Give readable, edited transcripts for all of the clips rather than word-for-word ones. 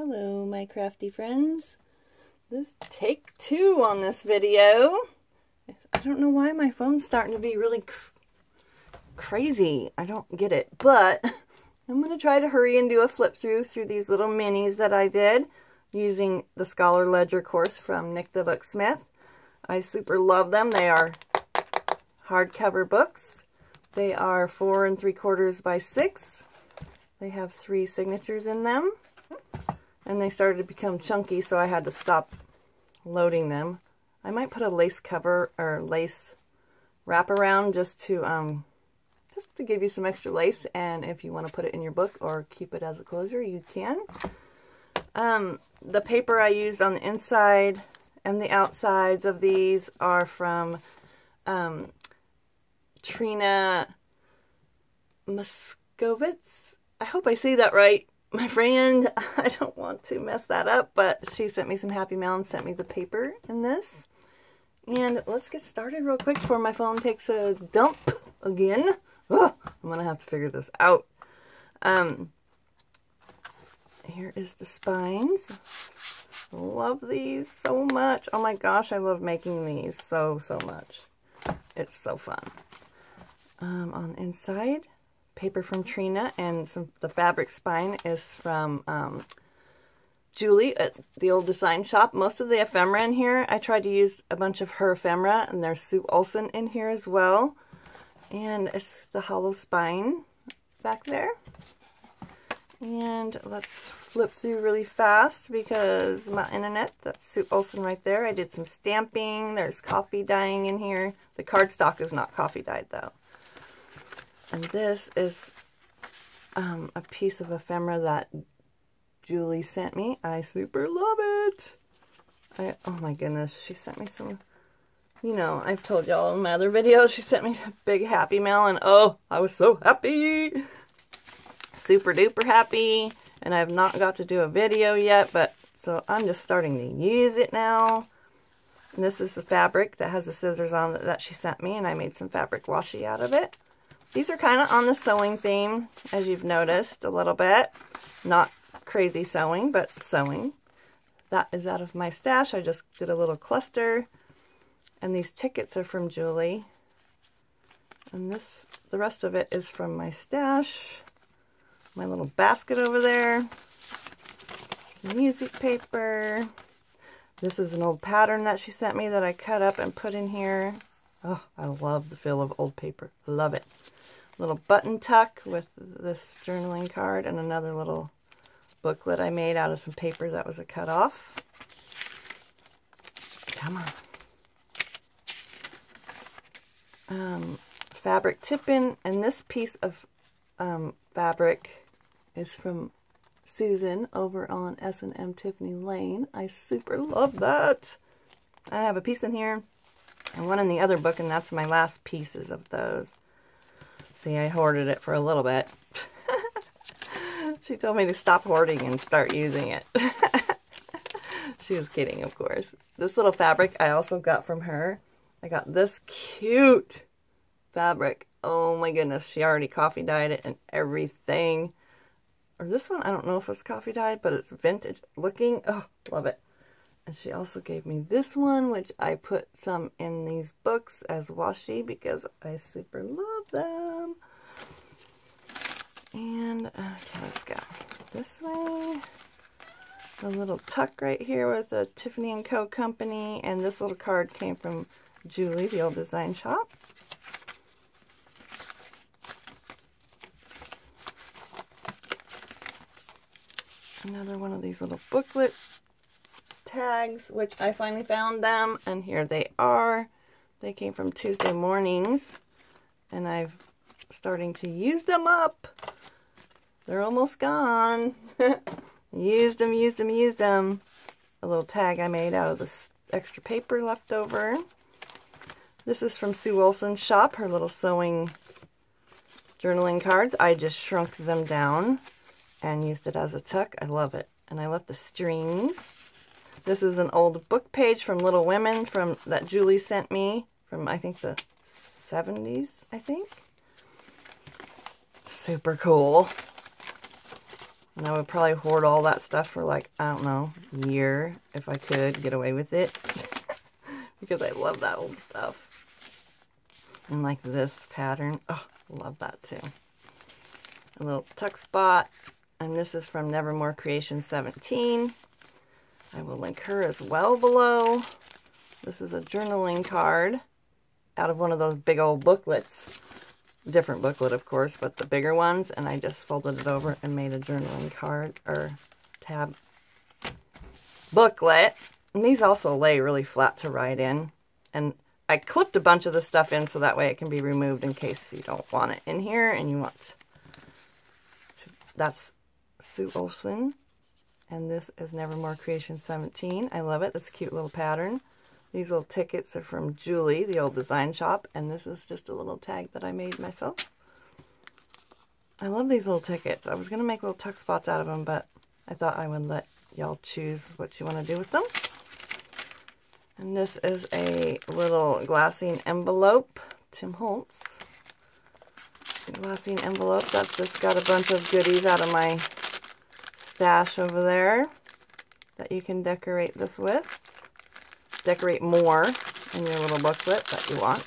Hello, my crafty friends. This take 2 on this video. I don't know why my phone's starting to be really crazy. I don't get it, but I'm going to try to hurry and do a flip through these little minis that I did using the Scholar Ledger course from Nick the Booksmith. I super love them. They are hardcover books. They are 4 3/4 by 6. They have 3 signatures in them. And they started to become chunky, so I had to stop loading them. I might put a lace cover or lace wrap around just to give you some extra lace, and if you want to put it in your book or keep it as a closure, you can. The paper I used on the inside and the outsides of these are from Trina Muscovitz. I hope I say that right. My friend, I don't want to mess that up, but she sent me some happy mail and sent me the paper in this. And let's get started real quick before my phone takes a dump again. Ugh, I'm going to have to figure this out. Here is the spines. Love these so much. Oh my gosh, I love making these so much. It's so fun. On the inside, paper from Trina, and the fabric spine is from Julie at the old design shop. Most of the ephemera in here, I tried to use a bunch of her ephemera, and there's Sue Olson in here as well. And it's the hollow spine back there. And let's flip through really fast because my internet, that's Sue Olson right there. I did some stamping. There's coffee dyeing in here. The cardstock is not coffee dyed though. And this is a piece of ephemera that Julie sent me. I super love it. Oh my goodness, she sent me some, you know, I've told y'all in my other videos, she sent me a big happy mail, and oh, I was so happy. Super duper happy. And I have not got to do a video yet, but so I'm just starting to use it now. And this is the fabric that has the scissors on that she sent me, and I made some fabric washi out of it. These are kind of on the sewing theme, as you've noticed a little bit. Not crazy sewing, but sewing. That is out of my stash. I just did a little cluster. And these tickets are from Julie. And the rest of it is from my stash. My little basket over there. Music paper. This is an old pattern that she sent me that I cut up and put in here. Oh, I love the feel of old paper. Love it. Little button tuck with this journaling card and another little booklet I made out of some paper that was a cut off. Come on. Fabric tip-in, and this piece of fabric is from Susan over on S&M Tiffany Lane. I super love that. I have a piece in here and one in the other book, and that's my last pieces of those. See, I hoarded it for a little bit. She told me to stop hoarding and start using it. She was kidding, of course. This little fabric I also got from her. I got this cute fabric. Oh my goodness, she already coffee dyed it and everything. Or this one, I don't know if it's coffee dyed, but it's vintage looking. Oh, love it. And she also gave me this one, which I put some in these books as washi because I super love them. And, okay, let's go this way. A little tuck right here with a Tiffany & Co. company. And this little card came from Julie, the old design shop. Another one of these little booklet tags, which I finally found them, and here they are. They came from Tuesday Mornings, and I'm starting to use them up. They're almost gone. Used them. A little tag I made out of this extra paper left over. This is from Sue Olson's shop, her little sewing journaling cards. I just shrunk them down and used it as a tuck. I love it. And I left the strings. This is an old book page from Little Women that Julie sent me from, I think, the 70s, I think. Super cool. And I would probably hoard all that stuff for like, I don't know, a year if I could get away with it. Because I love that old stuff. And like this pattern. Oh, love that too. A little tuck spot. And this is from Nevermore Creation 17. I will link her as well below. This is a journaling card out of one of those big old booklets. Different booklet, of course, but the bigger ones. And I just folded it over and made a journaling card or tab booklet. And these also lay really flat to write in. And I clipped a bunch of the stuff in so that way it can be removed in case you don't want it in here and you want to. That's Sue Olson. And this is Nevermore Creation 17. I love it. It's a cute little pattern. These little tickets are from Julie, the old design shop. And this is just a little tag that I made myself. I love these little tickets. I was going to make little tuck spots out of them, but I thought I would let y'all choose what you want to do with them. And this is a little glassine envelope. Tim Holtz. Glassine envelope. That's just got a bunch of goodies out of my stash over there that you can decorate this with. Decorate more in your little booklet that you want.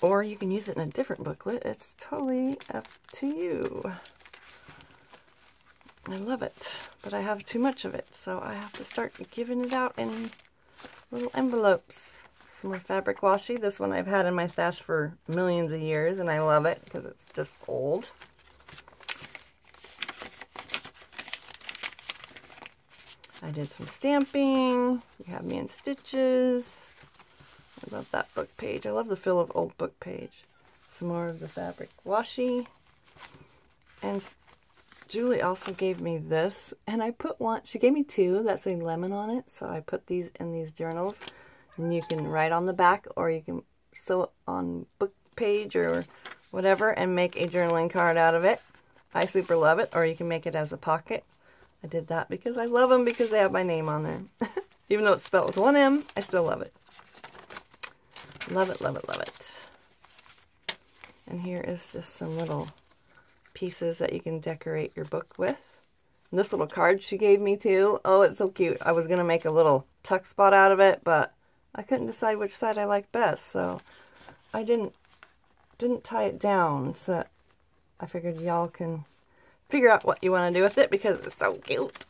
Or you can use it in a different booklet. It's totally up to you. I love it, but I have too much of it, so I have to start giving it out in little envelopes. Some more fabric washi. This one I've had in my stash for millions of years, and I love it because it's just old. I did some stamping. You have me in stitches. I love that book page. I love the feel of old book page. Some more of the fabric washi. And Julie also gave me this. And I put one, she gave me two that say Lemmon on it. So I put these in these journals. And you can write on the back or you can sew it on book page or whatever and make a journaling card out of it. I super love it. Or you can make it as a pocket. I did that because I love them because they have my name on there. Even though it's spelled with one M, I still love it. Love it, love it, love it. And here is just some little pieces that you can decorate your book with. And this little card she gave me too. Oh, it's so cute. I was going to make a little tuck spot out of it, but I couldn't decide which side I liked best. So I didn't tie it down. So I figured y'all can figure out what you want to do with it because it's so cute.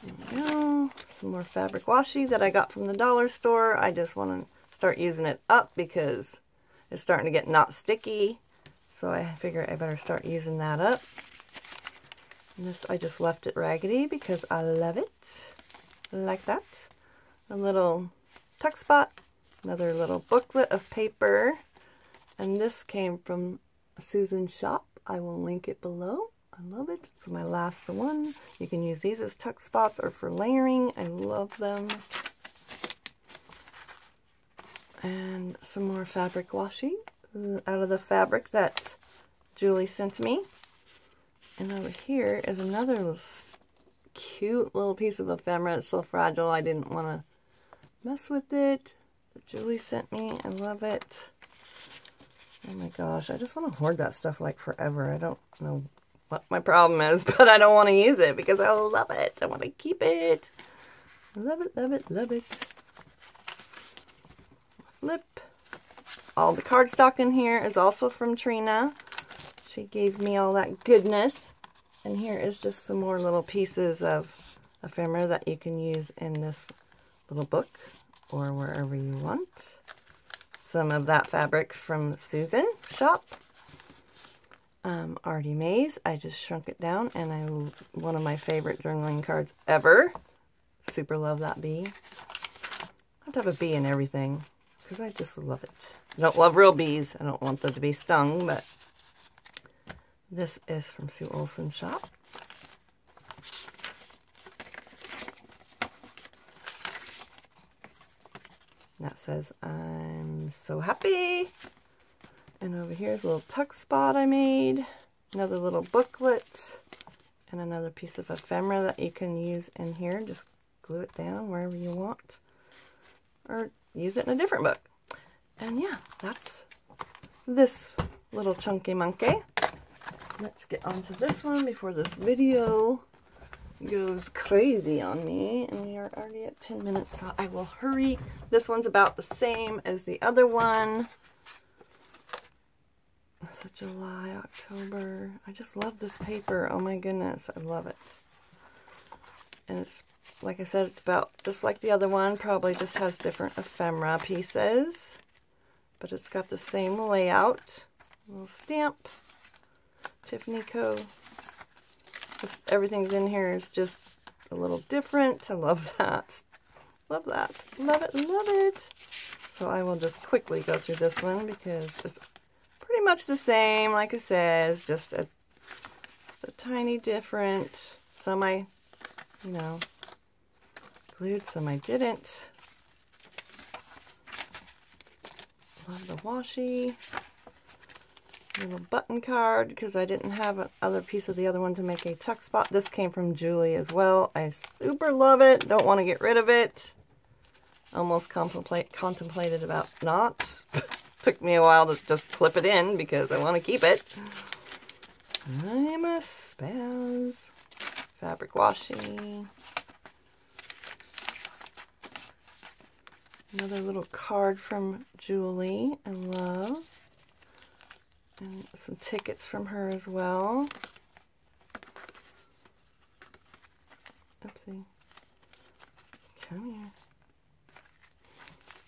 There we go. Some more fabric washi that I got from the dollar store. I just want to start using it up because it's starting to get not sticky. So I figure I better start using that up. And this, I just left it raggedy because I love it. Like that. A little tuck spot. Another little booklet of paper. And this came from Susan's shop. I will link it below. I love it. It's my last one. You can use these as tuck spots or for layering. I love them. And some more fabric washi out of the fabric that Julie sent me. And over here is another little cute little piece of ephemera. It's so fragile. I didn't want to mess with it. But Julie sent me. I love it. Oh my gosh, I just want to hoard that stuff like forever. I don't know what my problem is, but I don't want to use it because I love it. I want to keep it. Love it, love it, love it. Flip. All the cardstock in here is also from Trina. She gave me all that goodness. And here is just some more little pieces of ephemera that you can use in this little book or wherever you want. Some of that fabric from Susan's shop. Artie Mays. I just shrunk it down and one of my favorite journaling cards ever. Super love that bee. I have to have a bee in everything because I just love it. I don't love real bees. I don't want them to be stung, but this is from Sue Olson's shop. That says, I'm so happy. And over here is a little tuck spot I made. Another little booklet. And another piece of ephemera that you can use in here. Just glue it down wherever you want. Or use it in a different book. And yeah, that's this little chunky monkey. Let's get onto this one before this video goes crazy on me. And we are already at 10 minutes, so I will hurry. This one's about the same as the other one. It's a July, October. I just love this paper. Oh my goodness, I love it. And it's, like I said, it's about just like the other one. Probably just has different ephemera pieces. But it's got the same layout. A little stamp. Tiffany Co. Everything's in here is just a little different. I love that. Love that. Love it, love it. So I will just quickly go through this one because it's pretty much the same. Like I said, it's just a tiny different. Some I, you know, glued, some I didn't. Love the washi. Little button card because I didn't have another piece of the other one to make a tuck spot. This came from Julie as well. I super love it. Don't want to get rid of it. Almost contemplated about not. Took me a while to just clip it in because I want to keep it. I'm a spaz. Fabric washi. Another little card from Julie. I love. And some tickets from her as well. Oopsie. Come here.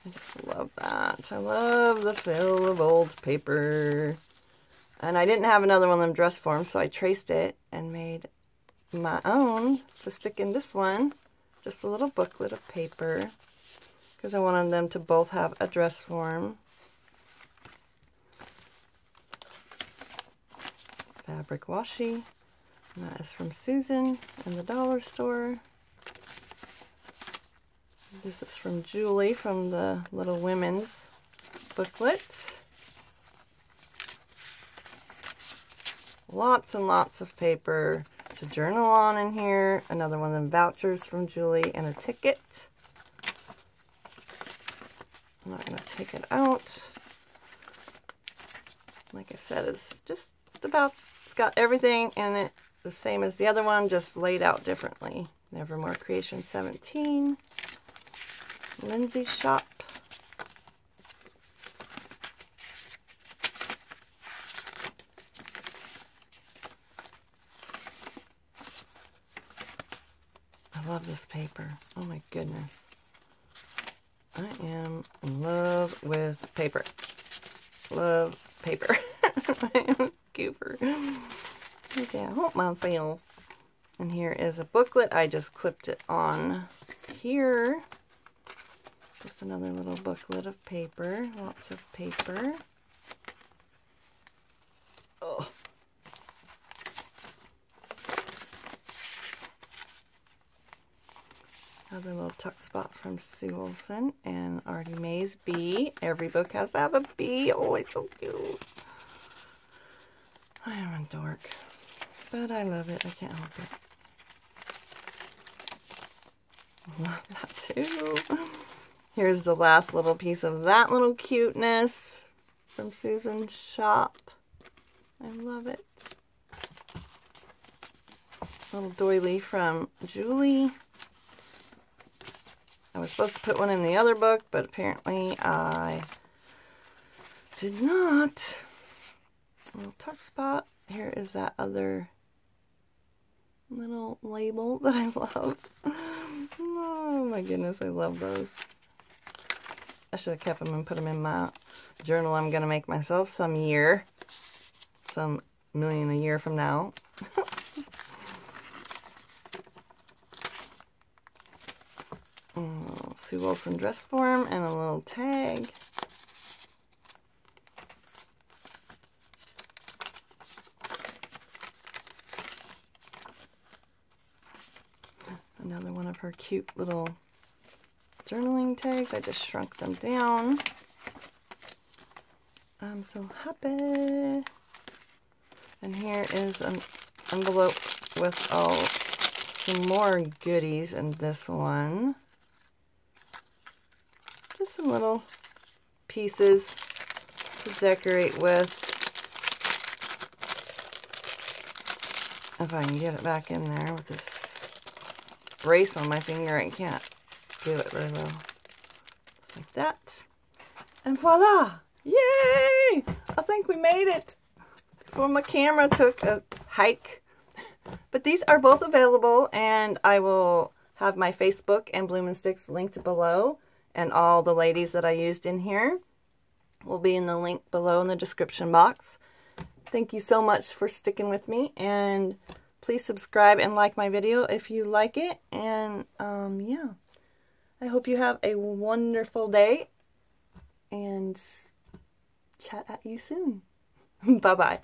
I just love that. I love the feel of old paper. And I didn't have another one of them dress forms, so I traced it and made my own to stick in this one. Just a little booklet of paper. Because I wanted them to both have a dress form. Fabric washi. And that is from Susan in the dollar store. This is from Julie from the Little Women's booklet. Lots and lots of paper to journal on in here. Another one of them vouchers from Julie and a ticket. I'm not going to take it out. Like I said, it's just about, it's got everything in it the same as the other one, just laid out differently. Nevermore Creation 17. Lindsay's Shop. I love this paper. Oh my goodness. I am in love with paper. Love paper. I am a goober. Okay, I hope myself. And here is a booklet. I just clipped it on here. Just another little booklet of paper. Lots of paper. Oh. Another little tuck spot from Sue Olson and Artie Mae's bee. Every book has to have a bee. Oh, it's so cute. I am a dork, but I love it. I can't help it. Love that too. Here's the last little piece of that little cuteness from Susan's shop. I love it. Little doily from Julie. I was supposed to put one in the other book, but apparently I did not. A little tuck spot. Here is that other little label that I love. Oh my goodness, I love those. I should have kept them and put them in my journal I'm going to make myself some year. Some million a year from now. Sue Wilson dress form and a little tag. Another one of her cute little journaling tags. I just shrunk them down. I'm so happy. And here is an envelope with some more goodies in this one. Just some little pieces to decorate with. If I can get it back in there with this brace on my finger, I can't do it very well. Just like that. And voila! Yay! I think we made it before my camera took a hike. But these are both available, and I will have my Facebook and Bloom and Sticks linked below, and all the ladies that I used in here will be in the link below in the description box. Thank you so much for sticking with me, and please subscribe and like my video if you like it. And yeah, I hope you have a wonderful day, and chat at you soon. Bye-bye.